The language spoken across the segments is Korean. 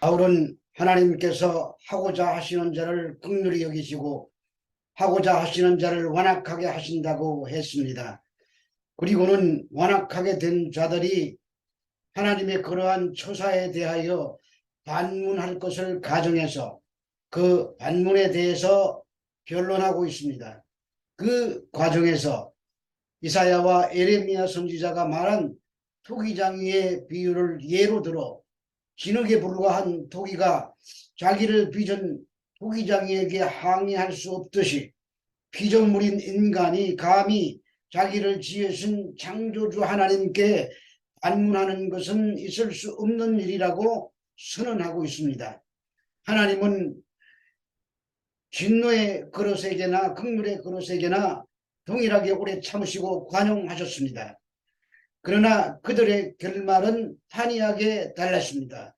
바울은 하나님께서 하고자 하시는 자를 긍휼히 여기시고 하고자 하시는 자를 완악하게 하신다고 했습니다. 그리고는 완악하게 된 자들이 하나님의 그러한 처사에 대하여 반문할 것을 가정해서 그 반문에 대해서 변론하고 있습니다. 그 과정에서 이사야와 에레미야 선지자가 말한 토기장이의 비유를 예로 들어 진흙에 불과한 토기가 자기를 빚은 토기장이에게 항의할 수 없듯이 피조물인 인간이 감히 자기를 지으신 창조주 하나님께 반문하는 것은 있을 수 없는 일이라고 선언하고 있습니다. 하나님은 진노의 그릇에게나 긍휼의 그릇에게나 동일하게 오래 참으시고 관용하셨습니다. 그러나 그들의 결말은 판이하게 달랐습니다.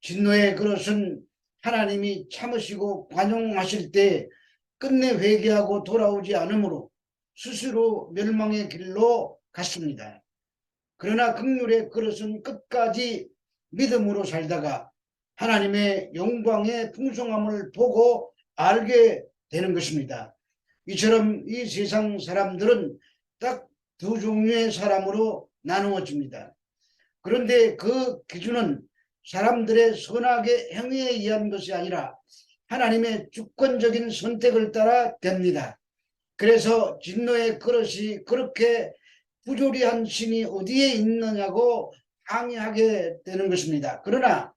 진노의 그릇은 하나님이 참으시고 관용하실 때 끝내 회개하고 돌아오지 않으므로 스스로 멸망의 길로 갔습니다. 그러나 긍휼의 그릇은 끝까지 믿음으로 살다가 하나님의 영광의 풍성함을 보고 알게 되는 것입니다. 이처럼 이 세상 사람들은 딱 두 종류의 사람으로 나누어집니다. 그런데 그 기준은 사람들의 선악의 행위에 의한 것이 아니라 하나님의 주권적인 선택을 따라 됩니다. 그래서 진노의 그릇이 그렇게 부조리한 신이 어디에 있느냐고 항의하게 되는 것입니다. 그러나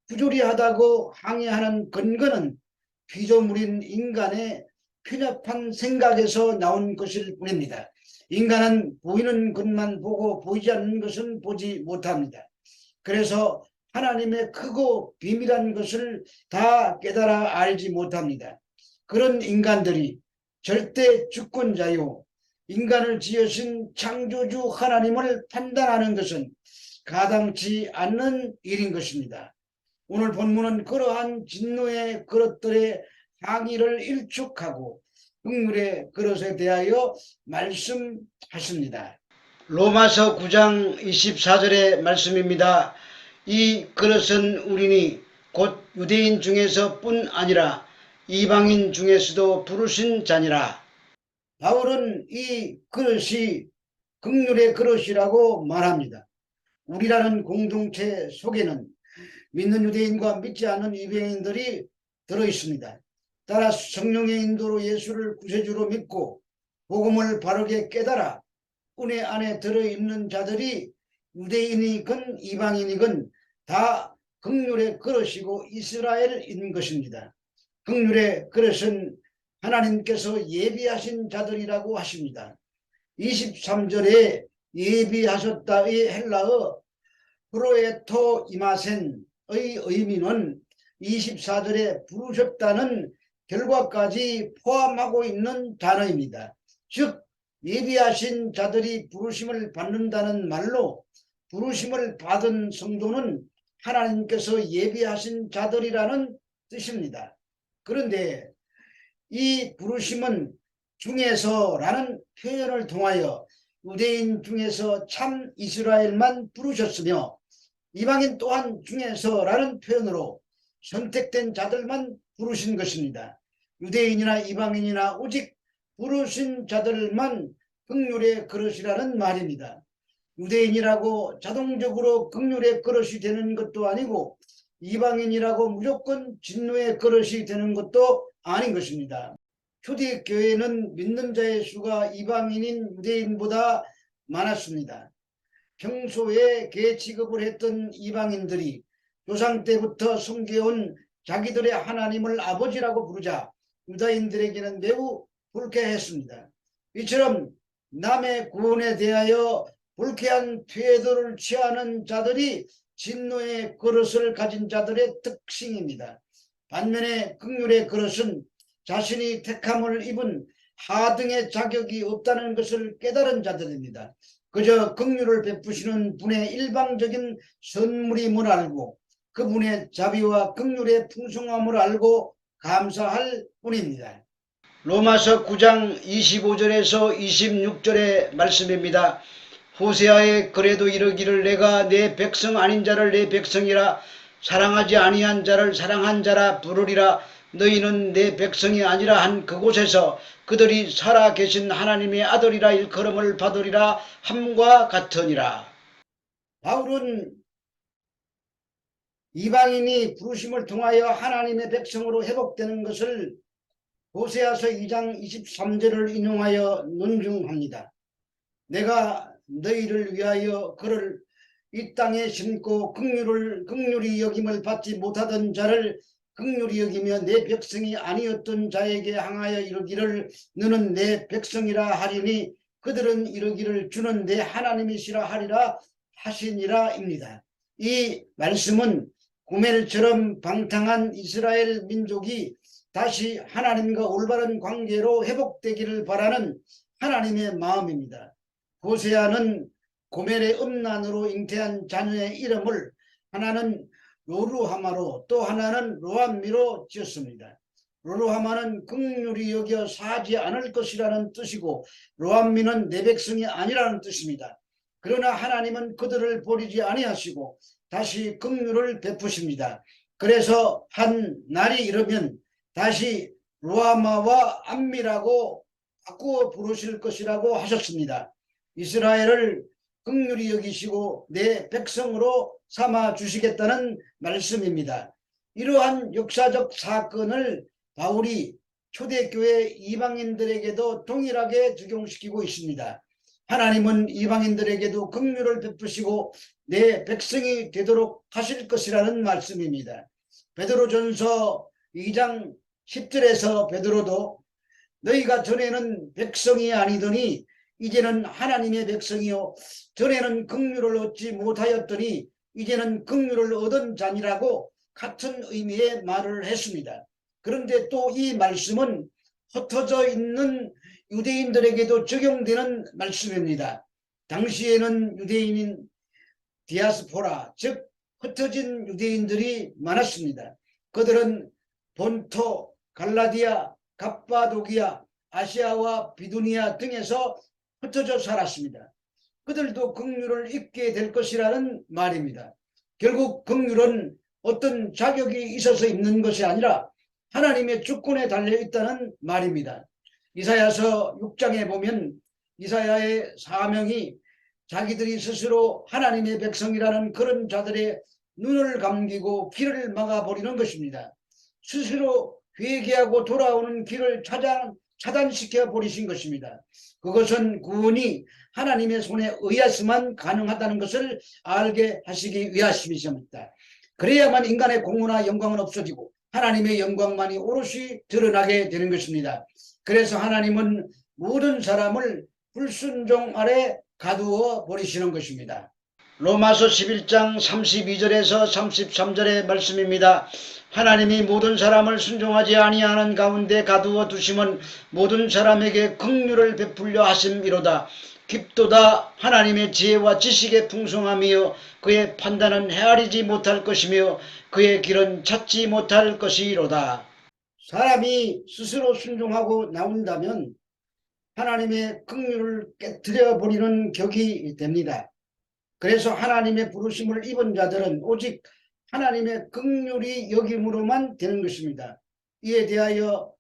부조리하다고 항의하는 근거는 피조물인 인간의 편협한 생각에서 나온 것일 뿐입니다. 인간은 보이는 것만 보고 보이지 않는 것은 보지 못합니다. 그래서 하나님의 크고 비밀한 것을 다 깨달아 알지 못합니다. 그런 인간들이 절대 주권자요 인간을 지으신 창조주 하나님을 판단하는 것은 가당치 않는 일인 것입니다. 오늘 본문은 그러한 진노의 그릇들의 항의를 일축하고 긍휼의 그릇에 대하여 말씀하십니다. 로마서 9장 24절의 말씀입니다. 이 그릇은 우리니 곧 유대인 중에서 뿐 아니라 이방인 중에서도 부르신 자니라. 바울은 이 그릇이 긍휼의 그릇이라고 말합니다. 우리라는 공동체 속에는 믿는 유대인과 믿지 않는 이방인들이 들어있습니다. 따라 성령의 인도로 예수를 구세주로 믿고 복음을 바르게 깨달아 은혜 안에 들어있는 자들이 유대인이건 이방인이건 다 긍휼의 그릇이고 이스라엘인 것입니다. 긍휼의 그릇은 하나님께서 예비하신 자들이라고 하십니다. 23절에 예비하셨다의 헬라어 프로에토 이마센의 의미는 24절에 부르셨다는 결과까지 포함하고 있는 단어입니다. 즉 예비하신 자들이 부르심을 받는다는 말로 부르심을 받은 성도는 하나님께서 예비하신 자들이라는 뜻입니다. 그런데 이 부르심은 중에서라는 표현을 통하여 유대인 중에서 참 이스라엘만 부르셨으며 이방인 또한 중에서라는 표현으로 선택된 자들만 부르신 것입니다. 유대인이나 이방인이나 오직 부르신 자들만 긍휼의 그릇이라는 말입니다. 유대인이라고 자동적으로 긍휼의 그릇이 되는 것도 아니고 이방인이라고 무조건 진노의 그릇이 되는 것도 아닌 것입니다. 초대교회는 믿는 자의 수가 이방인인 유대인보다 많았습니다. 평소에 개 취급을 했던 이방인들이 조상 때부터 섬겨온 자기들의 하나님을 아버지라고 부르자 유다인들에게는 매우 불쾌했습니다. 이처럼 남의 구원에 대하여 불쾌한 태도를 취하는 자들이 진노의 그릇을 가진 자들의 특징입니다. 반면에 긍휼의 그릇은 자신이 택함을 입은 하등의 자격이 없다는 것을 깨달은 자들입니다. 그저 긍휼을 베푸시는 분의 일방적인 선물임을 알고 그분의 자비와 긍휼의 풍성함을 알고 감사할 뿐입니다. 로마서 9장 25절에서 26절의 말씀입니다. 호세아에 그래도 이르기를 내가 내 백성 아닌 자를 내 백성이라 사랑하지 아니한 자를 사랑한 자라 부르리라. 너희는 내 백성이 아니라 한 그곳에서 그들이 살아 계신 하나님의 아들이라 일컬음을 받으리라 함과 같으니라. 바울은 이방인이 부르심을 통하여 하나님의 백성으로 회복되는 것을 호세아서 2장 23절을 인용하여 논증합니다. 내가 너희를 위하여 그를 이 땅에 심고 긍휼히 여김을 받지 못하던 자를 긍휼히 여기며 내 백성이 아니었던 자에게 향하여 이르기를 너는 내 백성이라 하리니 그들은 이르기를 주는 내 하나님이시라 하리라 하시니라입니다. 이 말씀은 고멜처럼 방탕한 이스라엘 민족이 다시 하나님과 올바른 관계로 회복되기를 바라는 하나님의 마음입니다. 호세아는 고멜의 음란으로 잉태한 자녀의 이름을 하나는 로루하마로 또 하나는 로암미로 지었습니다. 로루하마는 긍휼히 여겨 사지 않을 것이라는 뜻이고 로암미는 내 백성이 아니라는 뜻입니다. 그러나 하나님은 그들을 버리지 아니하시고 다시 긍휼을 베푸십니다. 그래서 한 날이 이르면 다시 로아마와 암미라고 바꾸어 부르실 것이라고 하셨습니다. 이스라엘을 긍휼히 여기시고 내 백성으로 삼아 주시겠다는 말씀입니다. 이러한 역사적 사건을 바울이 초대교회 이방인들에게도 동일하게 적용시키고 있습니다. 하나님은 이방인들에게도 긍휼을 베푸시고 내 백성이 되도록 하실 것이라는 말씀입니다. 베드로전서 2장 10절에서 베드로도 너희가 전에는 백성이 아니더니 이제는 하나님의 백성이요 전에는 긍휼을 얻지 못하였더니 이제는 긍휼을 얻은 자니라고 같은 의미의 말을 했습니다. 그런데 또 이 말씀은 흩어져 있는 유대인들에게도 적용되는 말씀입니다. 당시에는 유대인인 디아스포라 즉 흩어진 유대인들이 많았습니다. 그들은 본토, 갈라디아, 갑바도기아, 아시아와 비두니아 등에서 흩어져 살았습니다. 그들도 긍휼을 입게 될 것이라는 말입니다. 결국 긍휼은 어떤 자격이 있어서 입는 것이 아니라 하나님의 주권에 달려있다는 말입니다. 이사야서 6장에 보면 이사야의 사명이 자기들이 스스로 하나님의 백성이라는 그런 자들의 눈을 감기고 길을 막아버리는 것입니다. 스스로 회개하고 돌아오는 길을 차단시켜 버리신 것입니다. 그것은 구원이 하나님의 손에 의해서만 가능하다는 것을 알게 하시기 위하심이십니다. 그래야만 인간의 공로나 영광은 없어지고 하나님의 영광만이 오롯이 드러나게 되는 것입니다. 그래서 하나님은 모든 사람을 불순종 아래 가두어 버리시는 것입니다. 로마서 11장 32절에서 33절의 말씀입니다. 하나님이 모든 사람을 순종하지 아니하는 가운데 가두어 두심은 모든 사람에게 긍휼을 베풀려 하심이로다. 깊도다 하나님의 지혜와 지식의 풍성함이요 그의 판단은 헤아리지 못할 것이며 그의 길은 찾지 못할 것이로다. 사람이 스스로 순종하고 나온다면 하나님의 긍휼을 깨뜨려 버리는 격이 됩니다. 그래서 하나님의 부르심을 입은 자들은 오직 하나님의 긍휼히 여김으로만 되는 것입니다. 이에 대하여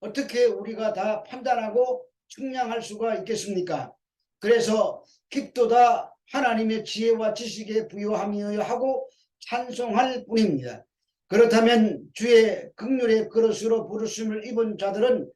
어떻게 우리가 다 판단하고 측량할 수가 있겠습니까? 그래서 깊도다 하나님의 지혜와 지식에 부요함이어야 하고 찬송할 뿐입니다. 그렇다면 주의 긍휼의 그릇으로 부르심을 입은 자들은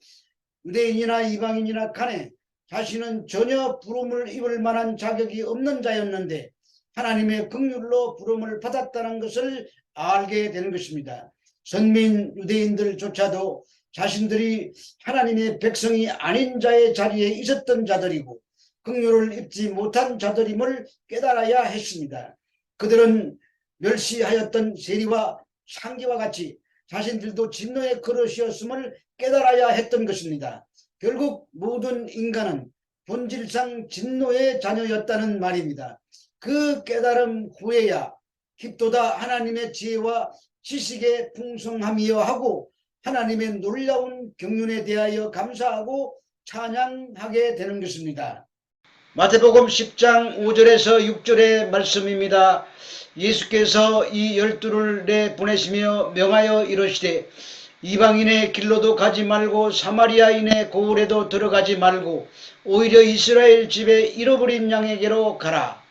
유대인이나 이방인이나 간에 자신은 전혀 부름을 입을 만한 자격이 없는 자였는데 하나님의 긍휼로 부름을 받았다는 것을 알게 되는 것입니다. 선민 유대인들조차도 자신들이 하나님의 백성이 아닌 자의 자리에 있었던 자들이고 긍휼을 입지 못한 자들임을 깨달아야 했습니다. 그들은 멸시하였던 세리와 상기와 같이 자신들도 진노의 그릇이었음을 깨달아야 했던 것입니다. 결국 모든 인간은 본질상 진노의 자녀였다는 말입니다. 그 깨달음 후에야 깊도다 하나님의 지혜와 지식의 풍성함이여 하고 하나님의 놀라운 경륜에 대하여 감사하고 찬양하게 되는 것입니다. 마태복음 10장 5절에서 6절의 말씀입니다. 예수께서 이 12를 내보내시며 명하여 이르시되 이방인의 길로도 가지 말고 사마리아인의 고을에도 들어가지 말고 오히려 이스라엘 집에 잃어버린 양에게로 가라.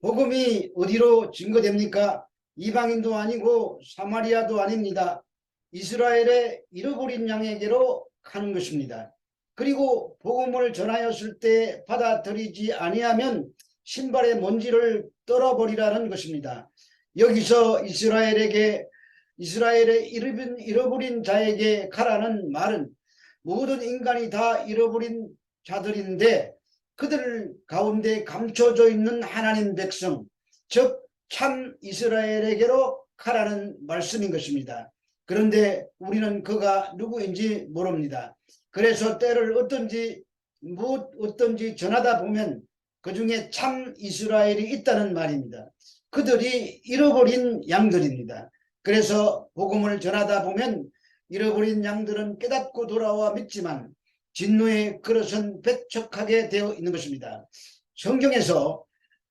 복음이 어디로 증거됩니까? 이방인도 아니고 사마리아도 아닙니다. 이스라엘의 잃어버린 양에게로 가는 것입니다. 그리고 복음을 전하였을 때 받아들이지 아니하면 신발의 먼지를 떨어버리라는 것입니다. 여기서 이스라엘의 잃어버린 자에게 가라는 말은 모든 인간이 다 잃어버린 자들인데 그들 가운데 감춰져 있는 하나님 백성, 즉 참 이스라엘에게로 가라는 말씀인 것입니다. 그런데 우리는 그가 누구인지 모릅니다. 그래서 때를 어떤지 전하다 보면 그 중에 참 이스라엘이 있다는 말입니다. 그들이 잃어버린 양들입니다. 그래서 복음을 전하다 보면 잃어버린 양들은 깨닫고 돌아와 믿지만 진노의 그릇은 배척하게 되어 있는 것입니다. 성경에서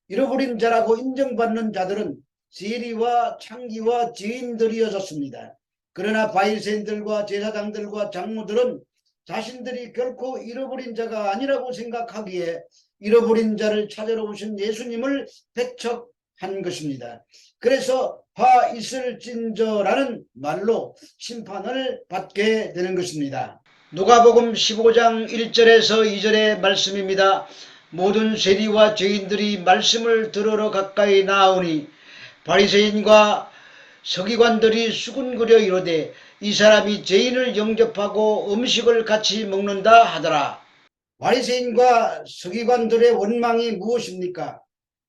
잃어버린 자라고 인정받는 자들은 세리와 창기와 지인들이었습니다. 그러나 바리새인들과 제사장들과 장로들은 자신들이 결코 잃어버린 자가 아니라고 생각하기에 잃어버린 자를 찾으러 오신 예수님을 배척한 것입니다. 그래서 화 있을진저라는 말로 심판을 받게 되는 것입니다. 누가복음 15장 1절에서 2절의 말씀입니다. 모든 세리와 죄인들이 말씀을 들으러 가까이 나오니 바리새인과 서기관들이 수군거려 이르되 이 사람이 죄인을 영접하고 음식을 같이 먹는다 하더라. 바리새인과 서기관들의 원망이 무엇입니까?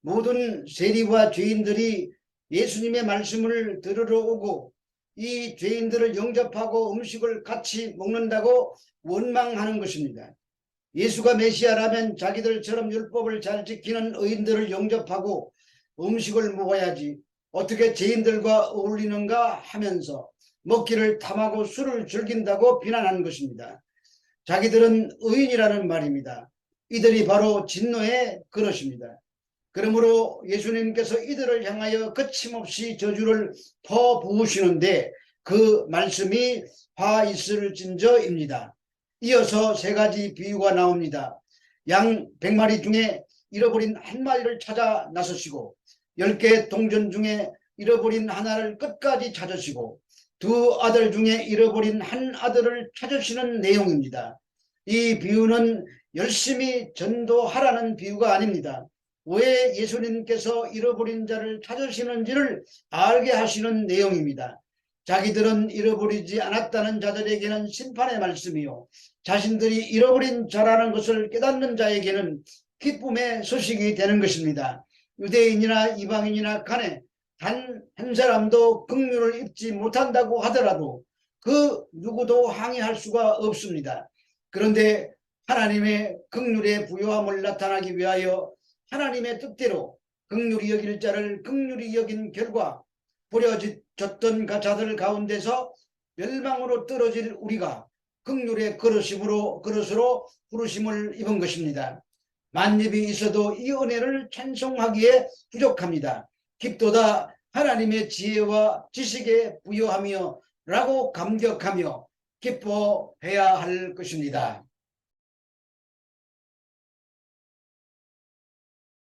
모든 세리와 죄인들이 예수님의 말씀을 들으러 오고 이 죄인들을 영접하고 음식을 같이 먹는다고 원망하는 것입니다. 예수가 메시아라면 자기들처럼 율법을 잘 지키는 의인들을 영접하고 음식을 먹어야지 어떻게 죄인들과 어울리는가 하면서 먹기를 탐하고 술을 즐긴다고 비난하는 것입니다. 자기들은 의인이라는 말입니다. 이들이 바로 진노의 그릇입니다. 그러므로 예수님께서 이들을 향하여 거침없이 저주를 퍼부으시는데 그 말씀이 화 있을진저입니다. 이어서 세 가지 비유가 나옵니다. 양 100마리 중에 잃어버린 한 마리를 찾아 나서시고 10개 동전 중에 잃어버린 하나를 끝까지 찾으시고 두 아들 중에 잃어버린 한 아들을 찾으시는 내용입니다. 이 비유는 열심히 전도하라는 비유가 아닙니다. 왜 예수님께서 잃어버린 자를 찾으시는지를 알게 하시는 내용입니다. 자기들은 잃어버리지 않았다는 자들에게는 심판의 말씀이요 자신들이 잃어버린 자라는 것을 깨닫는 자에게는 기쁨의 소식이 되는 것입니다. 유대인이나 이방인이나 간에 단 한 사람도 긍휼을 입지 못한다고 하더라도 그 누구도 항의할 수가 없습니다. 그런데 하나님의 긍휼의 부요함을 나타나기 위하여 하나님의 뜻대로 긍휼히 여길 자를 긍휼히 여긴 결과 버려졌던 자들 가운데서 멸망으로 떨어질 우리가 긍휼의 그릇으로 부르심을 입은 것입니다. 만입이 있어도 이 은혜를 찬송하기에 부족합니다. 깊도다 하나님의 지혜와 지식에 부여하며 라고 감격하며 기뻐해야 할 것입니다.